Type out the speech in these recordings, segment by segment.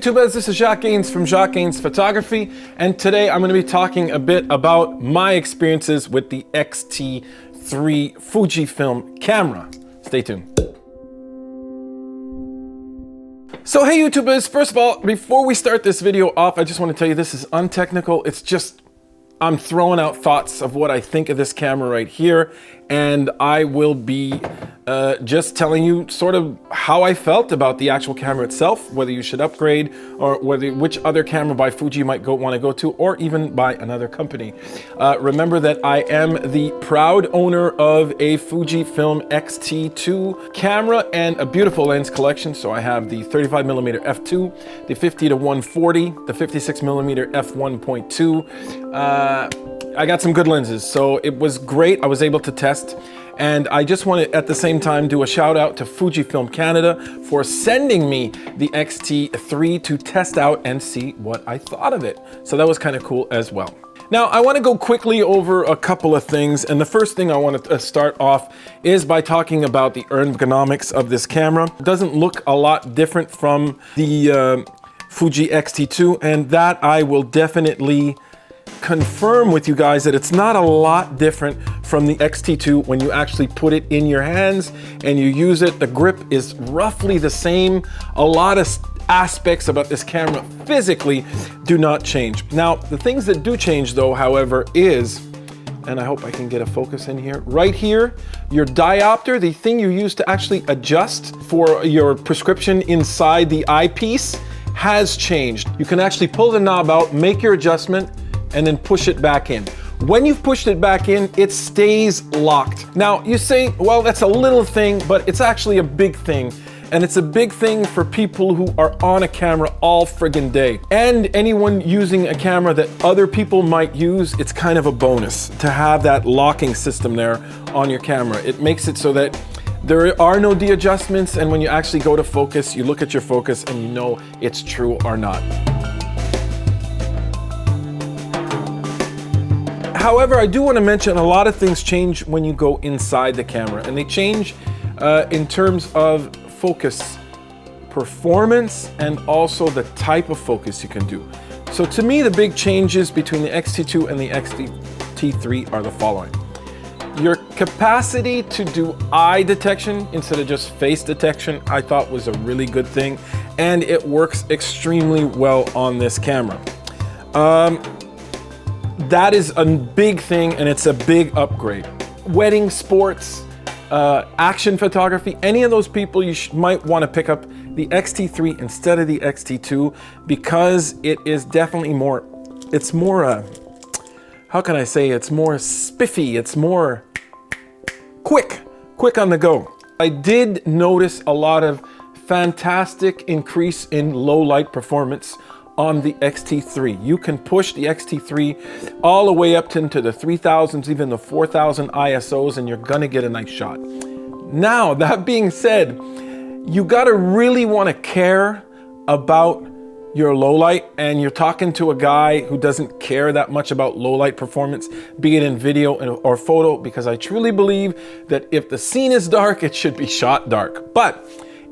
YouTubers, this is Jacques from Jacques Photography, and today I'm going to be talking a bit about my experiences with the X-T3 Fujifilm camera. Stay tuned. So hey YouTubers, first of all, before we start this video off, I just want to tell you this is untechnical. It's just, I'm throwing out thoughts of what I think of this camera right here, and I will be just telling you sort of how I felt about the actual camera itself, whether you should upgrade or which other camera by Fuji you might want to go to, or even by another company. Remember that I am the proud owner of a Fujifilm XT2 camera and a beautiful lens collection. So I have the 35mm f2, the 50-140, the 56mm f1.2. I got some good lenses, so it was great. I was able to test, and I just want to at the same time do a shout out to Fujifilm Canada for sending me the X-T3 to test out and see what I thought of it. So that was kind of cool as well. Now, I want to go quickly over a couple of things, and the first thing I want to start off is by talking about the ergonomics of this camera. It doesn't look a lot different from the Fuji X-T2, and that I will definitely confirm with you guys that it's not a lot different from the X-T2 when you actually put it in your hands and you use it. The grip is roughly the same. A lot of aspects about this camera physically do not change. Now, the things that do change though, however, is, and I hope I can get a focus in here, right here, your diopter, the thing you use to actually adjust for your prescription inside the eyepiece, has changed. You can actually pull the knob out, make your adjustment, and then push it back in. When you've pushed it back in, it stays locked. Now you say, well, that's a little thing, but it's actually a big thing. And it's a big thing for people who are on a camera all friggin' day. And anyone using a camera that other people might use, it's kind of a bonus to have that locking system there on your camera. It makes it so that there are no de-adjustments, and when you actually go to focus, you look at your focus and you know it's true or not. However, I do want to mention a lot of things change when you go inside the camera, and they change in terms of focus performance and also the type of focus you can do. So to me, the big changes between the X-T2 and the X-T3 are the following. Your capacity to do eye detection instead of just face detection, I thought was a really good thing, and it works extremely well on this camera. That is a big thing, and it's a big upgrade. Wedding, sports, action photography, any of those people, you might want to pick up the X-T3 instead of the X-T2 because it is definitely more, it's more, how can I say, it's more spiffy, it's more quick on the go. I did notice a lot of fantastic increase in low light performance on the X-T3. You can push the X-T3 all the way up into the 3000s, even the 4000 ISOs, and you're gonna get a nice shot. Now, that being said, you gotta really wanna care about your low light, and you're talking to a guy who doesn't care that much about low light performance, be it in video or photo, because I truly believe that if the scene is dark, it should be shot dark. But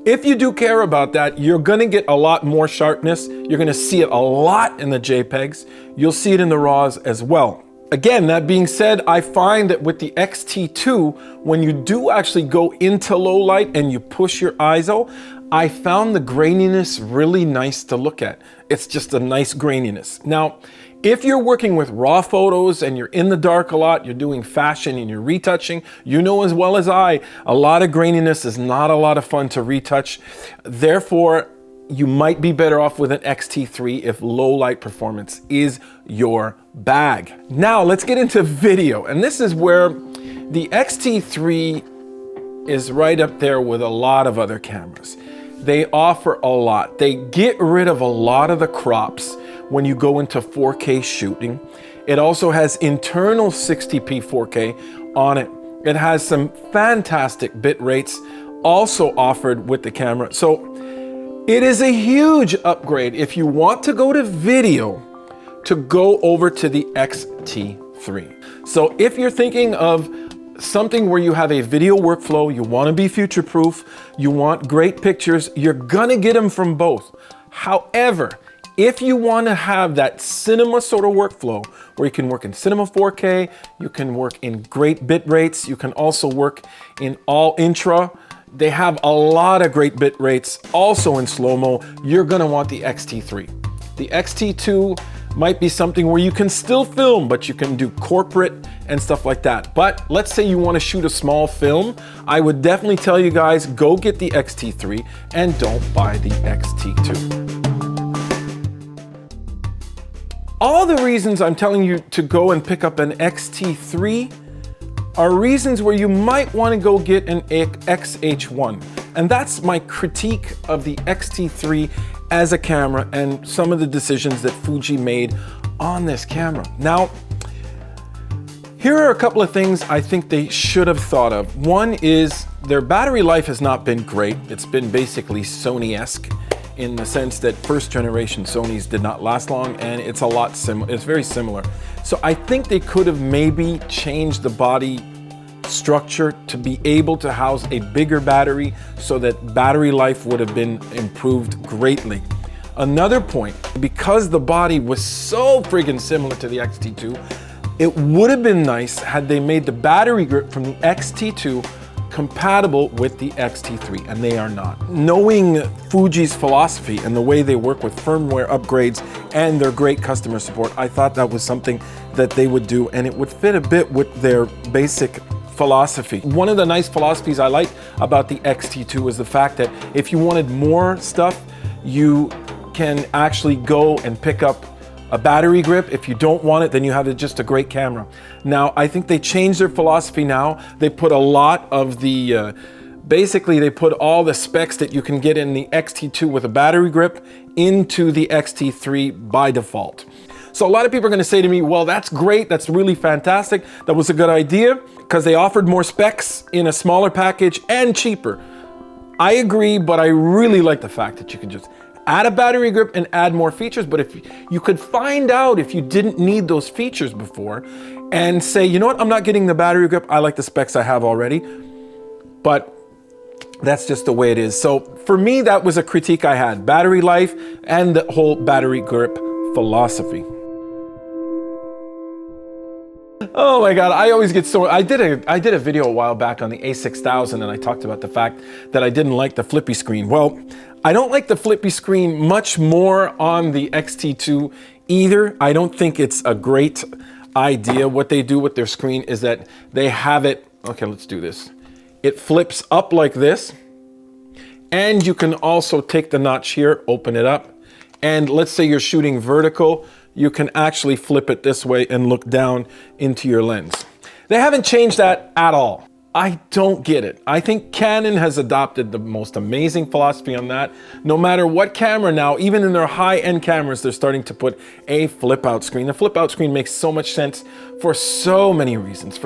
if you do care about that, you're gonna get a lot more sharpness. You're gonna see it a lot in the JPEGs. You'll see it in the RAWs as well. Again, that being said, I find that with the X-T2, when you do actually go into low light and you push your ISO, I found the graininess really nice to look at. It's just a nice graininess. Now, if you're working with raw photos and you're in the dark a lot, you're doing fashion and you're retouching, you know as well as I, a lot of graininess is not a lot of fun to retouch. Therefore, you might be better off with an X-T3 if low light performance is your bag. Now, let's get into video. And this is where the X-T3 is right up there with a lot of other cameras. They offer a lot. They get rid of a lot of the crops when you go into 4K shooting. It also has internal 60p 4K on it. It has some fantastic bit rates also offered with the camera. So it is a huge upgrade if you want to go to video to go over to the X-T3. So if you're thinking of something where you have a video workflow, you want to be future-proof, you want great pictures, you're gonna get them from both. However, if you want to have that cinema sort of workflow where you can work in cinema 4K, you can work in great bit rates, you can also work in all intra. They have a lot of great bit rates also in slow-mo. You're going to want the X-T3. The X-T2 might be something where you can still film, but you can do corporate and stuff like that. But let's say you want to shoot a small film, I would definitely tell you guys, go get the X-T3 and don't buy the X-T2. All the reasons I'm telling you to go and pick up an X-T3 are reasons where you might want to go get an X-H1. And that's my critique of the X-T3 as a camera and some of the decisions that Fuji made on this camera. Now, here are a couple of things I think they should have thought of. One is their battery life has not been great. It's been basically Sony-esque in the sense that first generation Sonys did not last long, and it's it's very similar. So I think they could have maybe changed the body structure to be able to house a bigger battery so that battery life would have been improved greatly. Another point, because the body was so friggin' similar to the X-T2, it would have been nice had they made the battery grip from the X-T2 compatible with the X-T3, and they are not. Knowing Fuji's philosophy and the way they work with firmware upgrades and their great customer support, I thought that was something that they would do, and it would fit a bit with their basic philosophy. One of the nice philosophies I like about the X-T2 is the fact that if you wanted more stuff, you can actually go and pick up a battery grip. If you don't want it, then you have just a great camera. Now, I think they changed their philosophy now. They put a lot of the, basically they put all the specs that you can get in the X-T2 with a battery grip into the X-T3 by default. So a lot of people are gonna say to me, well, that's great, that's really fantastic, that was a good idea, because they offered more specs in a smaller package and cheaper. I agree, but I really like the fact that you can just add a battery grip and add more features. But if you could find out if you didn't need those features before and say, you know what, I'm not getting the battery grip, I like the specs I have already, but that's just the way it is. So for me, that was a critique I had, battery life and the whole battery grip philosophy. Oh my God, I always get so, I did a video a while back on the A6000 and I talked about the fact that I didn't like the flippy screen. Well, I don't like the flippy screen much more on the X-T2 either. I don't think it's a great idea. What they do with their screen is that they have it, okay, let's do this. It flips up like this, and you can also take the notch here, open it up, and let's say you're shooting vertical, you can actually flip it this way and look down into your lens. They haven't changed that at all. I don't get it. I think Canon has adopted the most amazing philosophy on that. No matter what camera now, even in their high-end cameras, they're starting to put a flip-out screen. The flip-out screen makes so much sense for so many reasons.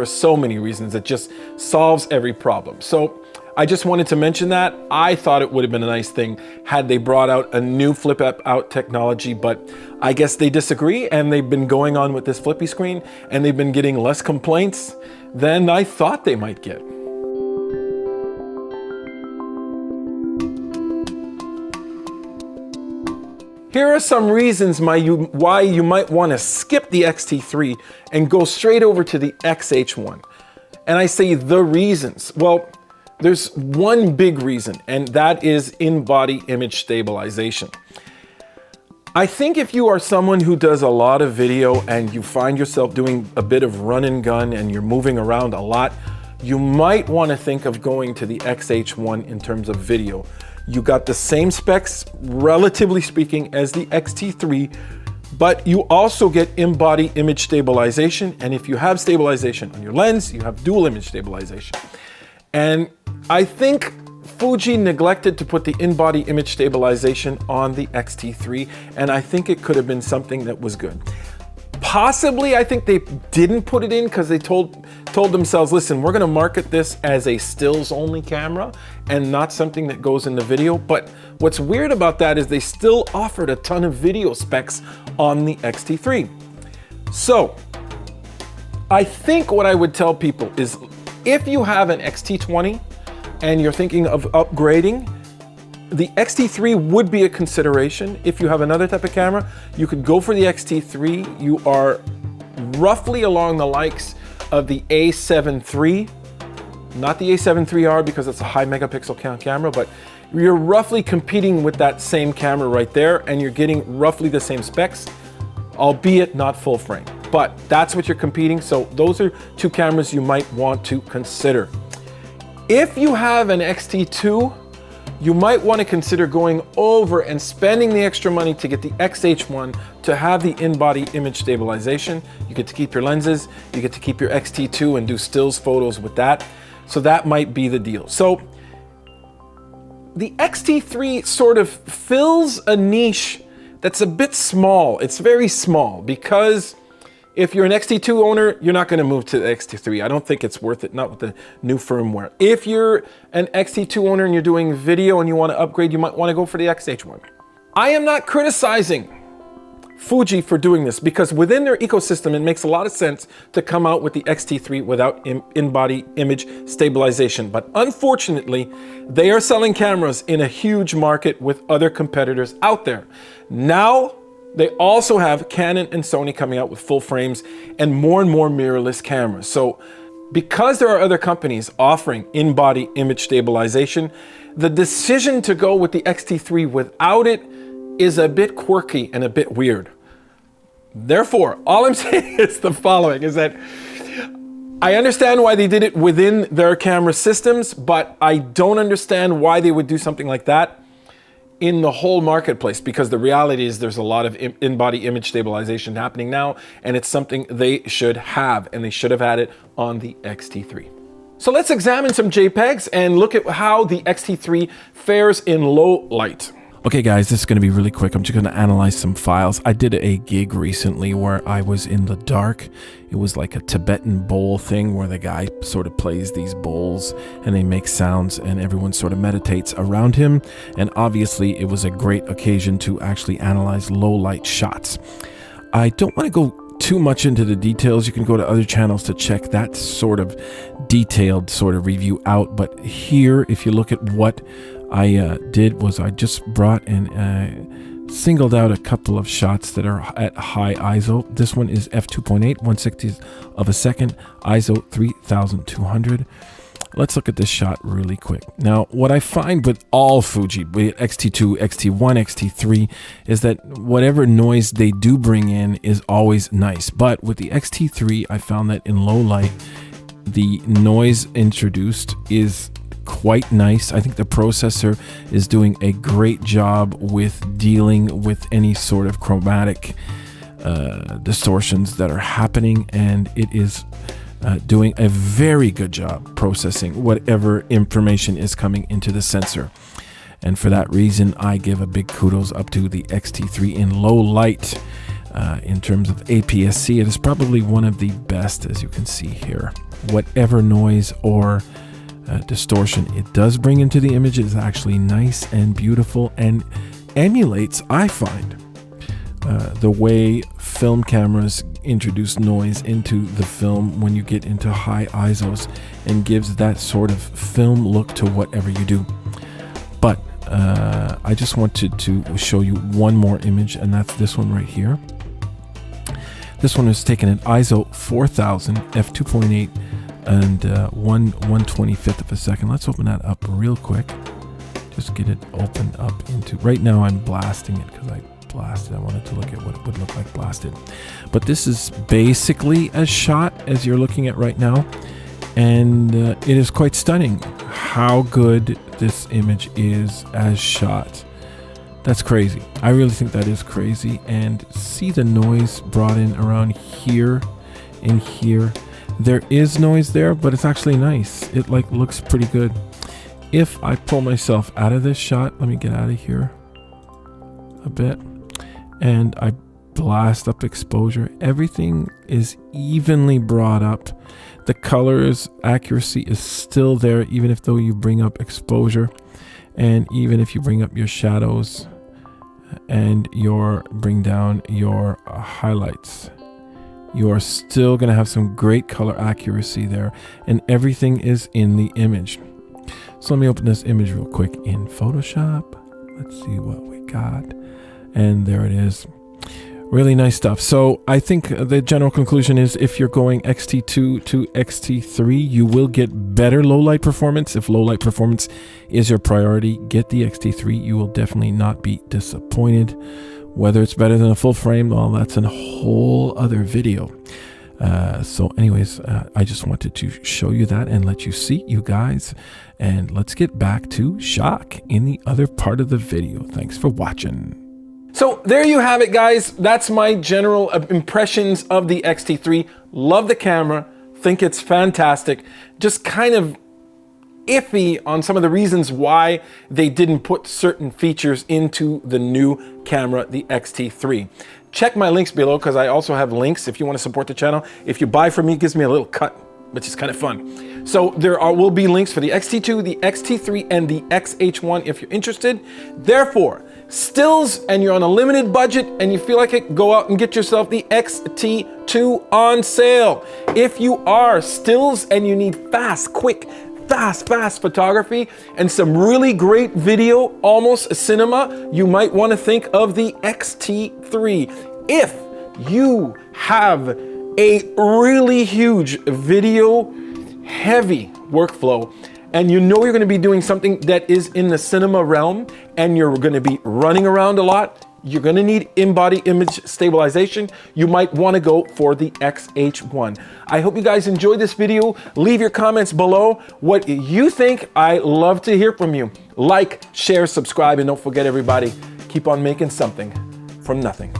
It just solves every problem. So I just wanted to mention that. I thought it would have been a nice thing had they brought out a new flip-out technology, but I guess they disagree, and they've been going on with this flippy screen, and they've been getting less complaints than I thought they might get. Here are some reasons why you might want to skip the X-T3 and go straight over to the X-H1. And I say the reasons. Well, there's one big reason, and that is in-body image stabilization. I think if you are someone who does a lot of video and you find yourself doing a bit of run and gun and you're moving around a lot, you might want to think of going to the X-H1 in terms of video. You got the same specs, relatively speaking, as the X-T3, but you also get in-body image stabilization. And if you have stabilization on your lens, you have dual image stabilization. And I think Fuji neglected to put the in-body image stabilization on the X-T3, and I think it could have been something that was good. Possibly, I think they didn't put it in because they told themselves, listen, we're gonna market this as a stills-only camera and not something that goes in the video. But what's weird about that is they still offered a ton of video specs on the X-T3. So, I think what I would tell people is if you have an X-T20, and you're thinking of upgrading, The X-T3 would be a consideration. If you have another type of camera, you could go for the X-T3. You are roughly along the likes of the A7 III, not the A7 IIIR because it's a high megapixel count camera, but you're roughly competing with that same camera right there, and you're getting roughly the same specs, albeit not full frame. But that's what you're competing, so those are two cameras you might want to consider. If you have an X-T2, you might want to consider going over and spending the extra money to get the X-H1 to have the in-body image stabilization. You get to keep your lenses, you get to keep your X-T2 and do stills photos with that. So that might be the deal. So the X-T3 sort of fills a niche that's a bit small. It's very small because if you're an X-T2 owner, you're not going to move to the X-T3. I don't think it's worth it, not with the new firmware. If you're an X-T2 owner and you're doing video and you want to upgrade, you might want to go for the X-H1. I am not criticizing Fuji for doing this because within their ecosystem, it makes a lot of sense to come out with the X-T3 without in-body image stabilization. But unfortunately, they are selling cameras in a huge market with other competitors out there. Now, they also have Canon and Sony coming out with full frames and more mirrorless cameras. So because there are other companies offering in-body image stabilization, the decision to go with the X-T3 without it is a bit quirky and a bit weird. Therefore, all I'm saying is the following, is that I understand why they did it within their camera systems, but I don't understand why they would do something like that in the whole marketplace, because the reality is there's a lot of in-body image stabilization happening now, and it's something they should have, and they should have had it on the X-T3. So let's examine some JPEGs and look at how the X-T3 fares in low light. Okay guys, this is going to be really quick. I'm just going to analyze some files. I did a gig recently where I was in the dark. It was like a Tibetan bowl thing where the guy sort of plays these bowls and they make sounds and everyone sort of meditates around him. And obviously it was a great occasion to actually analyze low light shots. I don't want to go too much into the details. You can go to other channels to check that sort of detailed sort of review out. But here, if you look at what I did was I just brought and singled out a couple of shots that are at high ISO. This one is f2.8, 1/60th of a second, ISO 3200. Let's look at this shot really quick. Now, what I find with all Fuji, be it X-T2, X-T1, X-T3, is that whatever noise they do bring in is always nice. But with the X-T3, I found that in low light, the noise introduced is quite nice. I think the processor is doing a great job with dealing with any sort of chromatic distortions that are happening, and it is doing a very good job processing whatever information is coming into the sensor. And for that reason, I give a big kudos up to the X-T3 in low light. In terms of aps-c, it is probably one of the best, as you can see here. Whatever noise or distortion it does bring into the image is actually nice and beautiful and emulates, I find, the way film cameras introduce noise into the film when you get into high ISOs, and gives that sort of film look to whatever you do. But I just wanted to show you one more image, and that's this one right here. This one was taken at ISO 4000, f2.8, and 1/125th of a second. Let's open that up real quick. Just get it opened up into, right now I'm blasting it because I blasted. I wanted to look at what it would look like blasted. But this is basically a shot as you're looking at right now. And it is quite stunning how good this image is as shot. That's crazy. I really think that is crazy. And see the noise brought in around here and here. There is noise there, but it's actually nice. It like looks pretty good. If I pull myself out of this shot, let me get out of here a bit, and I blast up exposure, everything is evenly brought up. The colors accuracy is still there, even if though you bring up exposure, and even if you bring up your shadows and bring down your highlights, you are still going to have some great color accuracy there, and everything is in the image. So let me open this image real quick in Photoshop. Let's see what we got. And there it is. Really nice stuff. So I think the general conclusion is if you're going X-T2 to X-T3, you will get better low light performance. If low light performance is your priority, get the X-T3. You will definitely not be disappointed. Whether it's better than a full frame, well, that's a whole other video. So anyways, I just wanted to show you that and let you see, you guys. And let's get back to Jacques in the other part of the video. Thanks for watching. So there you have it, guys. That's my general impressions of the X-T3. Love the camera, think it's fantastic. Just kind of iffy on some of the reasons why they didn't put certain features into the new camera, the X-T3. Check my links below because I also have links if you want to support the channel. If you buy from me, it gives me a little cut, which is kind of fun. So there will be links for the X-T2, the X-T3, and the X-H1 if you're interested. Therefore, stills and you're on a limited budget and you feel like it, go out and get yourself the X-T2 on sale. If you are stills and you need fast photography and some really great video, almost cinema, you might want to think of the X-T3. If you have a really huge video heavy workflow and you know you're going to be doing something that is in the cinema realm and you're going to be running around a lot, you're going to need in-body image stabilization, you might want to go for the X-H1. I hope you guys enjoyed this video. Leave your comments below what you think. I love to hear from you. Like, share, subscribe, and don't forget, everybody, keep on making something from nothing.